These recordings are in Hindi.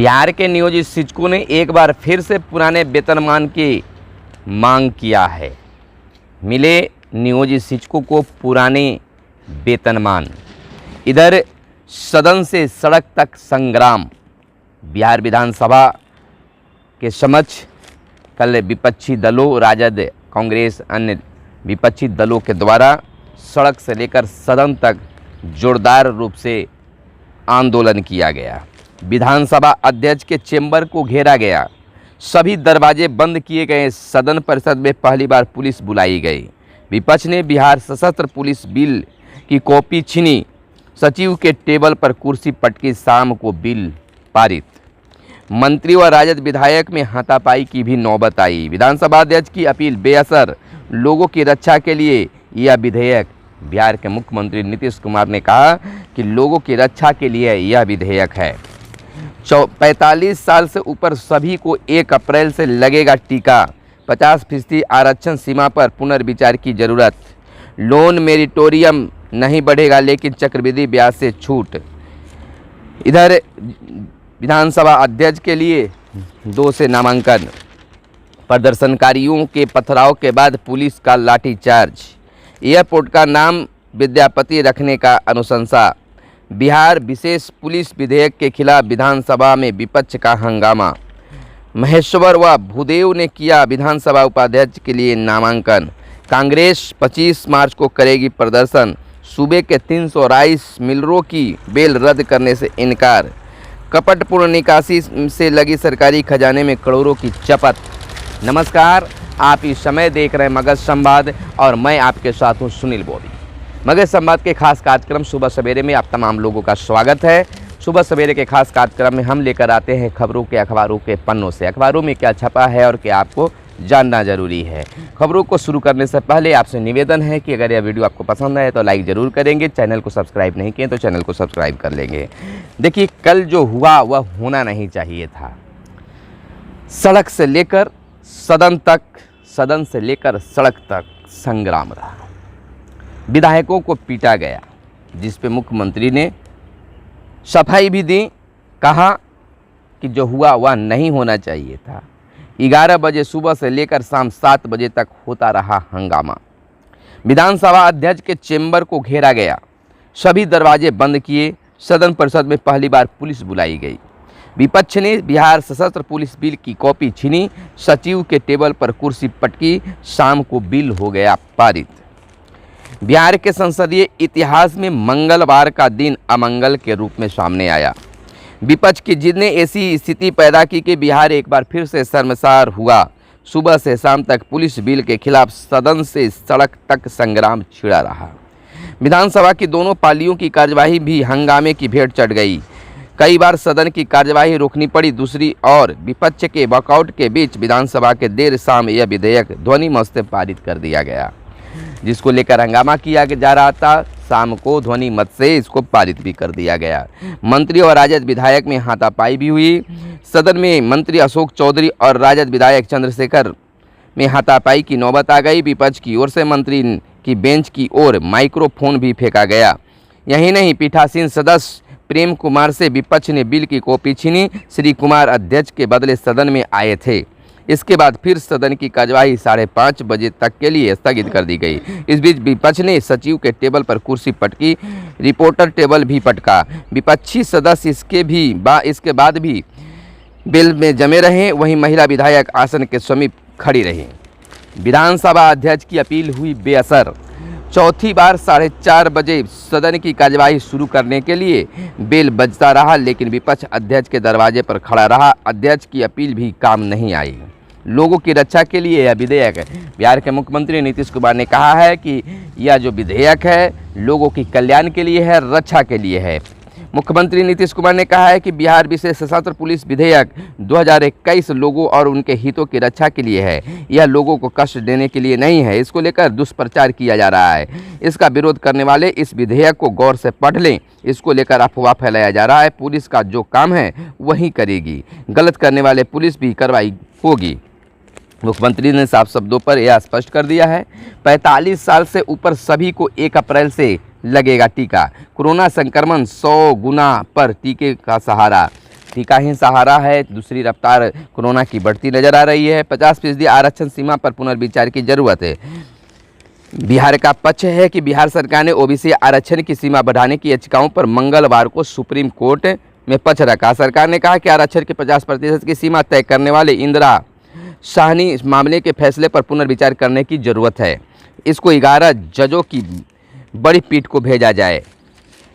बिहार के नियोजित शिक्षकों ने एक बार फिर से पुराने वेतनमान की मांग किया है। मिले नियोजित शिक्षकों को पुराने वेतनमान। इधर सदन से सड़क तक संग्राम। बिहार विधानसभा के समक्ष कल विपक्षी दलों, राजद, कांग्रेस, अन्य विपक्षी दलों के द्वारा सड़क से लेकर सदन तक जोरदार रूप से आंदोलन किया गया। विधानसभा अध्यक्ष के चेंबर को घेरा गया। सभी दरवाजे बंद किए गए। सदन परिषद में पहली बार पुलिस बुलाई गई। विपक्ष ने बिहार सशस्त्र पुलिस बिल की कॉपी छीनी। सचिव के टेबल पर कुर्सी पटकी। शाम को बिल पारित। मंत्री व राजद विधायक में हाथापाई की भी नौबत आई। विधानसभा अध्यक्ष की अपील बेअसर। लोगों की रक्षा के लिए यह विधेयक। बिहार के मुख्यमंत्री नीतीश कुमार ने कहा कि लोगों की रक्षा के लिए यह विधेयक है। 45 साल से ऊपर सभी को 1 अप्रैल से लगेगा टीका। 50% आरक्षण सीमा पर पुनर्विचार की जरूरत। लोन मेरिटोरियम नहीं बढ़ेगा लेकिन चक्रवृद्धि ब्याज से छूट। इधर विधानसभा अध्यक्ष के लिए 2 से नामांकन। प्रदर्शनकारियों के पथराव के बाद पुलिस का लाठीचार्ज। एयरपोर्ट का नाम विद्यापति रखने का अनुशंसा। बिहार विशेष पुलिस विधेयक के खिलाफ विधानसभा में विपक्ष का हंगामा। महेश्वर व भूदेव ने किया विधानसभा उपाध्यक्ष के लिए नामांकन। कांग्रेस 25 मार्च को करेगी प्रदर्शन। सूबे के 300 राइस मिलरों की बेल रद्द करने से इनकार। कपटपूर्ण निकासी से लगी सरकारी खजाने में करोड़ों की चपत। नमस्कार, आप इस समय देख रहे हैं मगध संवाद और मैं आपके साथ हूँ सुनील बॉबी। मगध संवाद के खास कार्यक्रम सुबह सवेरे में आप तमाम लोगों का स्वागत है। सुबह सवेरे के खास कार्यक्रम में हम लेकर आते हैं खबरों के अखबारों के पन्नों से। अखबारों में क्या छपा है और क्या आपको जानना जरूरी है। खबरों को शुरू करने से पहले आपसे निवेदन है कि अगर यह वीडियो आपको पसंद आए तो लाइक ज़रूर करेंगे। चैनल को सब्सक्राइब नहीं किए तो चैनल को सब्सक्राइब कर लेंगे। देखिए, कल जो हुआ वह होना नहीं चाहिए था। सड़क से लेकर सदन तक, सदन से लेकर सड़क तक संग्राम रहा। विधायकों को पीटा गया, जिस पे मुख्यमंत्री ने सफाई भी दी। कहा कि जो हुआ वह नहीं होना चाहिए था। 11 बजे सुबह से लेकर शाम 7 बजे तक होता रहा हंगामा। विधानसभा अध्यक्ष के चेंबर को घेरा गया। सभी दरवाजे बंद किए। सदन परिषद में पहली बार पुलिस बुलाई गई। विपक्ष ने बिहार सशस्त्र पुलिस बिल की कॉपी छीनी। सचिव के टेबल पर कुर्सी पटकी। शाम को बिल हो गया पारित। बिहार के संसदीय इतिहास में मंगलवार का दिन अमंगल के रूप में सामने आया। विपक्ष की जिद ने ऐसी स्थिति पैदा की कि बिहार एक बार फिर से शर्मसार हुआ। सुबह से शाम तक पुलिस बिल के खिलाफ सदन से सड़क तक संग्राम छिड़ा रहा। विधानसभा की दोनों पालियों की कार्यवाही भी हंगामे की भेंट चढ़ गई। कई बार सदन की कार्यवाही रोकनी पड़ी। दूसरी ओर विपक्ष के वॉकआउट के बीच विधानसभा के देर शाम यह विधेयक ध्वनि मत से पारित कर दिया गया, जिसको लेकर हंगामा किया जा रहा था। शाम को ध्वनि मत से इसको पारित भी कर दिया गया। मंत्री और राजद विधायक में हाथापाई भी हुई। सदन में मंत्री अशोक चौधरी और राजद विधायक चंद्रशेखर में हाथापाई की नौबत आ गई। विपक्ष की ओर से मंत्री की बेंच की ओर माइक्रोफोन भी फेंका गया। यही नहीं, पीठासीन सदस्य प्रेम कुमार से विपक्ष ने बिल की कॉपी छीनी। श्री कुमार अध्यक्ष के बदले सदन में आए थे। इसके बाद फिर सदन की कार्यवाही 5:30 बजे तक के लिए स्थगित कर दी गई। इस बीच विपक्ष ने सचिव के टेबल पर कुर्सी पटकी। रिपोर्टर टेबल भी पटका। विपक्षी सदस्य इसके बाद भी बिल में जमे रहे। वहीं महिला विधायक आसन के समीप खड़ी रही। विधानसभा अध्यक्ष की अपील हुई बेअसर। चौथी बार 4:30 बजे सदन की कार्यवाही शुरू करने के लिए बेल बजता रहा, लेकिन विपक्ष अध्यक्ष के दरवाजे पर खड़ा रहा। अध्यक्ष की अपील भी काम नहीं आई। लोगों की रक्षा के लिए यह विधेयक है। बिहार के मुख्यमंत्री नीतीश कुमार ने कहा है कि यह जो विधेयक है लोगों की कल्याण के लिए है, रक्षा के लिए है। मुख्यमंत्री नीतीश कुमार ने कहा है कि बिहार विशेष सशस्त्र पुलिस विधेयक 2021 लोगों और उनके हितों की रक्षा के लिए है। यह लोगों को कष्ट देने के लिए नहीं है। इसको लेकर दुष्प्रचार किया जा रहा है। इसका विरोध करने वाले इस विधेयक को गौर से पढ़ लें। इसको लेकर अफवाह फैलाया जा रहा है। पुलिस का जो काम है वही करेगी। गलत करने वाले पुलिस भी कार्रवाई होगी। मुख्यमंत्री ने साफ शब्दों पर यह स्पष्ट कर दिया है। 45 साल से ऊपर सभी को 1 अप्रैल से लगेगा टीका। कोरोना संक्रमण 100 गुना पर टीके का सहारा। टीका ही सहारा है, दूसरी रफ्तार कोरोना की बढ़ती नजर आ रही है। 50% आरक्षण सीमा पर पुनर्विचार की जरूरत है। बिहार का पक्ष है कि बिहार सरकार ने ओबीसी आरक्षण की सीमा बढ़ाने की याचिकाओं पर मंगलवार को सुप्रीम कोर्ट में पक्ष रखा। सरकार ने कहा कि आरक्षण की 50% की सीमा तय करने वाले इंदिरा साहनी इस मामले के फैसले पर पुनर्विचार करने की जरूरत है। इसको 11 जजों की बड़ी पीठ को भेजा जाए।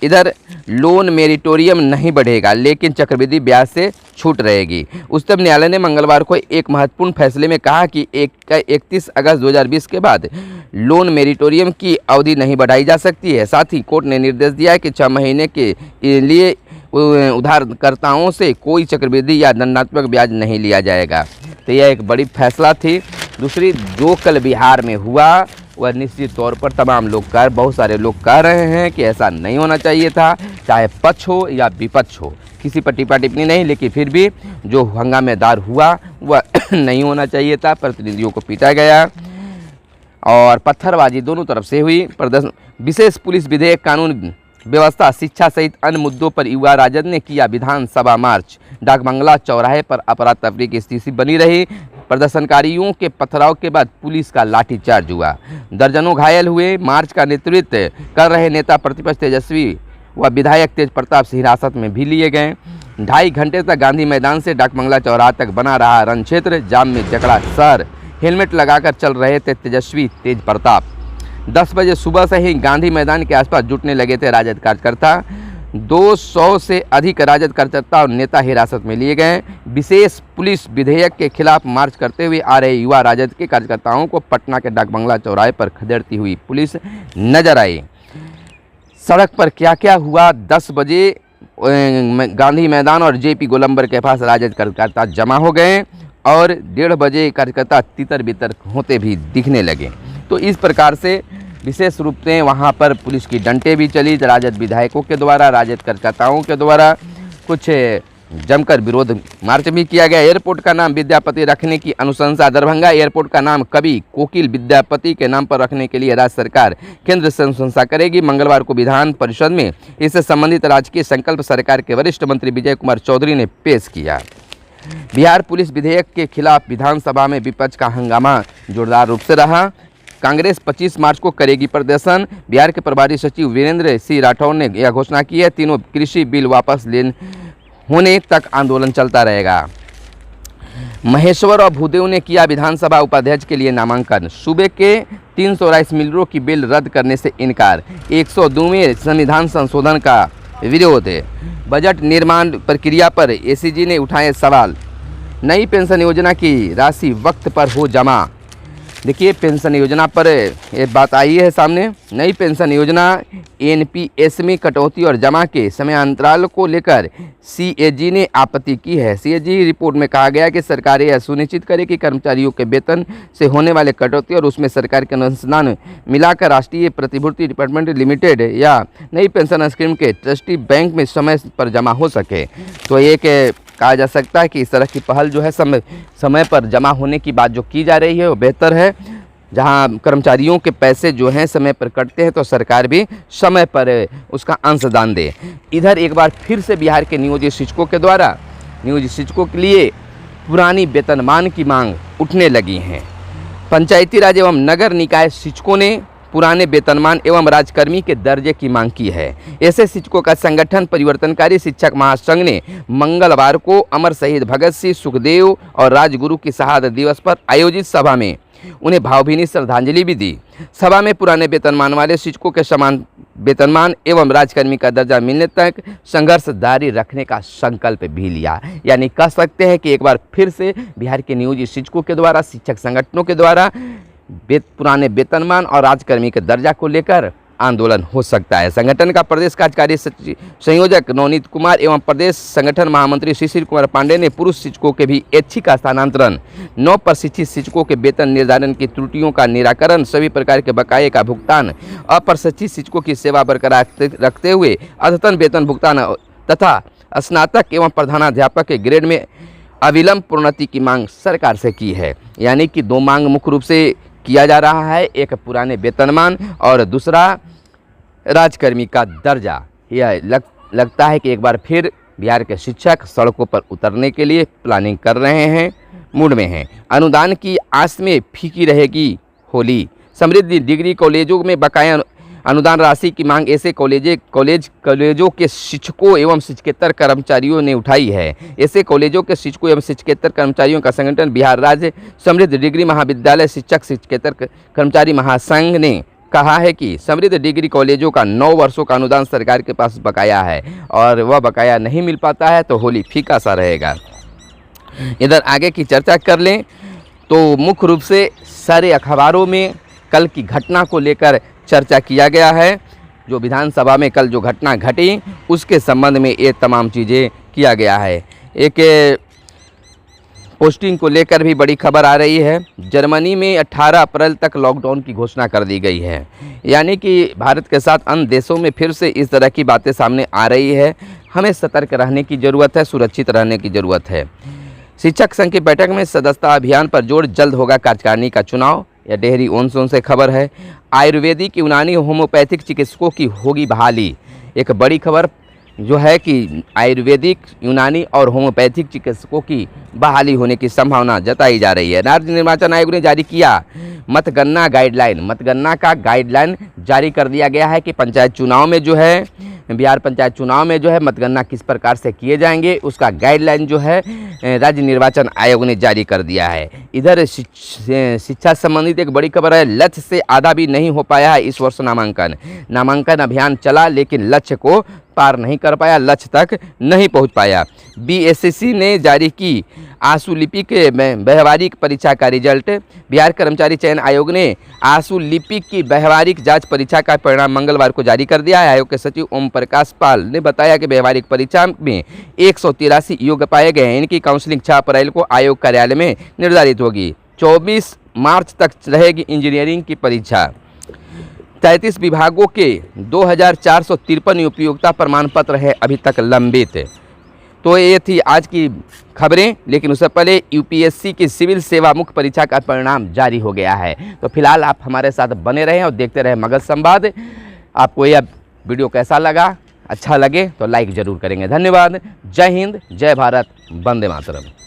इधर लोन मेरिटोरियम नहीं बढ़ेगा, लेकिन चक्रवृद्धि ब्याज से छूट रहेगी। उच्चतम न्यायालय ने मंगलवार को एक महत्वपूर्ण फैसले में कहा कि 31 अगस्त 2020 के बाद लोन मेरिटोरियम की अवधि नहीं बढ़ाई जा सकती है। साथ ही कोर्ट ने निर्देश दिया है कि 6 महीने के लिए उधारकर्ताओं से कोई चक्रवृद्धि या दंडात्मक ब्याज नहीं लिया जाएगा। तो यह एक बड़ी फैसला थी। दूसरी, जो कल बिहार में हुआ वह निश्चित तौर पर तमाम लोग बहुत सारे लोग कह रहे हैं कि ऐसा नहीं होना चाहिए था, चाहे पक्ष हो या विपक्ष हो, किसी पर टिप्पा टिप्पणी नहीं, लेकिन फिर भी जो हंगामेदार हुआ वह नहीं होना चाहिए था। प्रतिनिधियों को पीटा गया और पत्थरबाजी दोनों तरफ से हुई। प्रदर्शन, विशेष पुलिस विधेयक, कानून व्यवस्था, शिक्षा सहित अन्य मुद्दों पर युवा राजद ने किया विधानसभा मार्च। डाकबंगला चौराहे पर अफरा तफरी की स्थिति बनी रही। प्रदर्शनकारियों के पथराव के बाद पुलिस का लाठीचार्ज हुआ, दर्जनों घायल हुए। मार्च का नेतृत्व कर रहे नेता प्रतिपक्ष तेजस्वी व विधायक तेज प्रताप सिंह हिरासत में भी लिए गए। 2.5 घंटे तक गांधी मैदान से डाकबंगला चौराहा तक बना रहा रण क्षेत्र। जाम में जकड़ा सर, हेलमेट लगाकर चल रहे थे तेजस्वी तेज प्रताप। 10 बजे सुबह से ही गांधी मैदान के आसपास जुटने लगे थे राजद कार्यकर्ता। 200 से अधिक राजद कार्यकर्ता और नेता हिरासत में लिए गए। विशेष पुलिस विधेयक के खिलाफ मार्च करते हुए आ रहे युवा राजद के कार्यकर्ताओं को पटना के डाकबंगला चौराहे पर खदेड़ती हुई पुलिस नजर आई। सड़क पर क्या क्या हुआ? 10 बजे गांधी मैदान और जेपी गोलंबर के पास राजद कार्यकर्ता जमा हो गए और 1:30 बजे कार्यकर्ता तितर बितर होते भी दिखने लगे। तो इस प्रकार से विशेष रूप से वहां पर पुलिस की डंटे भी चली। राजद विधायकों के द्वारा, राजद कार्यकर्ताओं के द्वारा कुछ जमकर विरोध मार्च भी किया गया। एयरपोर्ट का नाम विद्यापति रखने की अनुशंसा। दरभंगा एयरपोर्ट का नाम कवि कोकिल विद्यापति के नाम पर रखने के लिए राज्य सरकार केंद्र से अनुशंसा करेगी। मंगलवार को विधान परिषद में इससे संबंधित राजकीय संकल्प सरकार के वरिष्ठ मंत्री विजय कुमार चौधरी ने पेश किया। बिहार पुलिस विधेयक के खिलाफ विधानसभा में विपक्ष का हंगामा जोरदार रूप से रहा। कांग्रेस 25 मार्च को करेगी प्रदर्शन। बिहार के प्रभारी सचिव वीरेंद्र सिंह राठौर ने यह घोषणा की है। तीनों कृषि बिल वापस होने तक आंदोलन चलता रहेगा। महेश्वर और भूदेव ने किया विधानसभा उपाध्यक्ष के लिए नामांकन। सूबे के 300 राइस मिलरों की बिल रद्द करने से इनकार। 102वें संविधान संशोधन का विरोध। बजट निर्माण प्रक्रिया पर एसीजी ने उठाए सवाल। नई पेंशन योजना की राशि वक्त पर हो जमा। देखिए, पेंशन योजना पर एक बात आई है सामने। नई पेंशन योजना एनपीएस में कटौती और जमा के समयांतराल को लेकर सीएजी ने आपत्ति की है। सीएजी रिपोर्ट में कहा गया कि सरकार यह सुनिश्चित करे कि कर्मचारियों के वेतन से होने वाले कटौती और उसमें सरकार के अनुदान मिलाकर राष्ट्रीय प्रतिभूति डिपार्टमेंट लिमिटेड या नई पेंशन स्कीम के ट्रस्टी बैंक में समय पर जमा हो सके। तो एक कहा जा सकता है कि इस तरह की पहल जो है समय पर जमा होने की बात जो की जा रही है वो बेहतर है। जहां कर्मचारियों के पैसे जो हैं समय पर कटते हैं तो सरकार भी समय पर उसका अंशदान दे। इधर एक बार फिर से बिहार के नियोजित शिक्षकों के द्वारा नियोजित शिक्षकों के लिए पुरानी वेतनमान की मांग उठने लगी हैं। पंचायती राज एवं नगर निकाय शिक्षकों ने पुराने वेतनमान एवं राजकर्मी के दर्जे की मांग की है। ऐसे शिक्षकों का संगठन परिवर्तनकारी शिक्षक महासंघ ने मंगलवार को अमर शहीद भगत सिंह, सुखदेव और राजगुरु की शहादत दिवस पर आयोजित सभा में उन्हें भावभीनी श्रद्धांजलि भी दी। सभा में पुराने वेतनमान वाले शिक्षकों के समान वेतनमान एवं राजकर्मी का दर्जा मिलने तक संघर्ष जारी रखने का संकल्प भी लिया। यानी कह सकते हैं कि एक बार फिर से बिहार के नियोजित शिक्षकों के द्वारा, शिक्षक संगठनों के द्वारा पुराने वेतनमान और राजकर्मी के दर्जा को लेकर आंदोलन हो सकता है। संगठन का प्रदेश कार्यकारी संयोजक नवनीत कुमार एवं प्रदेश संगठन महामंत्री शिशिर कुमार पांडे ने पुरुष शिक्षकों के भी ऐच्छिक स्थानांतरण, 9 प्रशिक्षित शिक्षकों के वेतन निर्धारण की त्रुटियों का निराकरण, सभी प्रकार के बकाये का भुगतान, अप्रशिक्षित शिक्षकों की सेवा बरकरार रखते हुए अद्यतन वेतन भुगतान तथा स्नातक एवं प्रधानाध्यापक के ग्रेड में अविलंब प्रोन्नति की मांग सरकार से की है। यानी कि 2 मांग मुख्य रूप से किया जा रहा है, एक पुराने वेतनमान और दूसरा राजकर्मी का दर्जा। यह लगता है कि एक बार फिर बिहार के शिक्षक सड़कों पर उतरने के लिए प्लानिंग कर रहे हैं, मूड में हैं। अनुदान की आस में फीकी रहेगी होली। समृद्धि डिग्री कॉलेजों में बकाया अनुदान राशि की मांग ऐसे कॉलेजों के शिक्षकों एवं शिक्षकेतर कर्मचारियों ने उठाई है। ऐसे कॉलेजों के शिक्षकों एवं शिक्षकेतर कर्मचारियों का संगठन बिहार राज्य समृद्ध डिग्री महाविद्यालय शिक्षक शिक्षकेतर कर्मचारी महासंघ ने कहा है कि समृद्ध डिग्री कॉलेजों का 9 वर्षों का अनुदान सरकार के पास बकाया है और वह बकाया नहीं मिल पाता है तो होली फीका सा रहेगा। इधर आगे की चर्चा कर लें तो मुख्य रूप से सारे अखबारों में कल की घटना को लेकर चर्चा किया गया है। जो विधानसभा में कल जो घटना घटी उसके संबंध में ये तमाम चीज़ें किया गया है। एक पोस्टिंग को लेकर भी बड़ी खबर आ रही है। जर्मनी में 18 अप्रैल तक लॉकडाउन की घोषणा कर दी गई है, यानी कि भारत के साथ अन्य देशों में फिर से इस तरह की बातें सामने आ रही है। हमें सतर्क रहने की ज़रूरत है, सुरक्षित रहने की ज़रूरत है। शिक्षक संघ की बैठक में सदस्यता अभियान पर जोर, जल्द होगा कार्यकारिणी का चुनाव। यह डेहरी ऑन से खबर है। आयुर्वेदिक, यूनानी, होम्योपैथिक चिकित्सकों की होगी बहाली। एक बड़ी खबर जो है कि आयुर्वेदिक, यूनानी और होम्योपैथिक चिकित्सकों की बहाली होने की संभावना जताई जा रही है। राज्य निर्वाचन आयोग ने जारी किया मतगणना गाइडलाइन। मतगणना का गाइडलाइन जारी कर दिया गया है कि पंचायत चुनाव में जो है, बिहार पंचायत चुनाव में जो है मतगणना किस प्रकार से किए जाएंगे उसका गाइडलाइन जो है राज्य निर्वाचन आयोग ने जारी कर दिया है। इधर शिक्षा संबंधित एक बड़ी खबर है। लक्ष्य से आधा भी नहीं हो पाया है इस वर्ष नामांकन अभियान चला लेकिन लक्ष्य को पार नहीं कर पाया, लक्ष्य तक नहीं पहुंच पाया। बीएसएससी ने जारी की आंसू लिपि के व्यवहारिक परीक्षा का रिजल्ट। बिहार कर्मचारी चयन आयोग ने आंसू लिपि की व्यवहारिक जांच परीक्षा का परिणाम मंगलवार को जारी कर दिया है। आयोग के सचिव ओम प्रकाश पाल ने बताया कि व्यवहारिक परीक्षा में 183 योग्य पाए गए हैं। इनकी काउंसलिंग 6 अप्रैल को आयोग कार्यालय में निर्धारित होगी। 24 मार्च तक रहेगी इंजीनियरिंग की परीक्षा। 33 विभागों के 2453 उपयोगिता प्रमाण पत्र है अभी तक लंबित। तो ये थी आज की खबरें, लेकिन उससे पहले यूपीएससी की सिविल सेवा मुख्य परीक्षा का परिणाम जारी हो गया है। तो फिलहाल आप हमारे साथ बने रहें और देखते रहें मगध संवाद। आपको यह वीडियो कैसा लगा? अच्छा लगे तो लाइक ज़रूर करेंगे। धन्यवाद। जय हिंद, जय भारत, वंदे मातरम।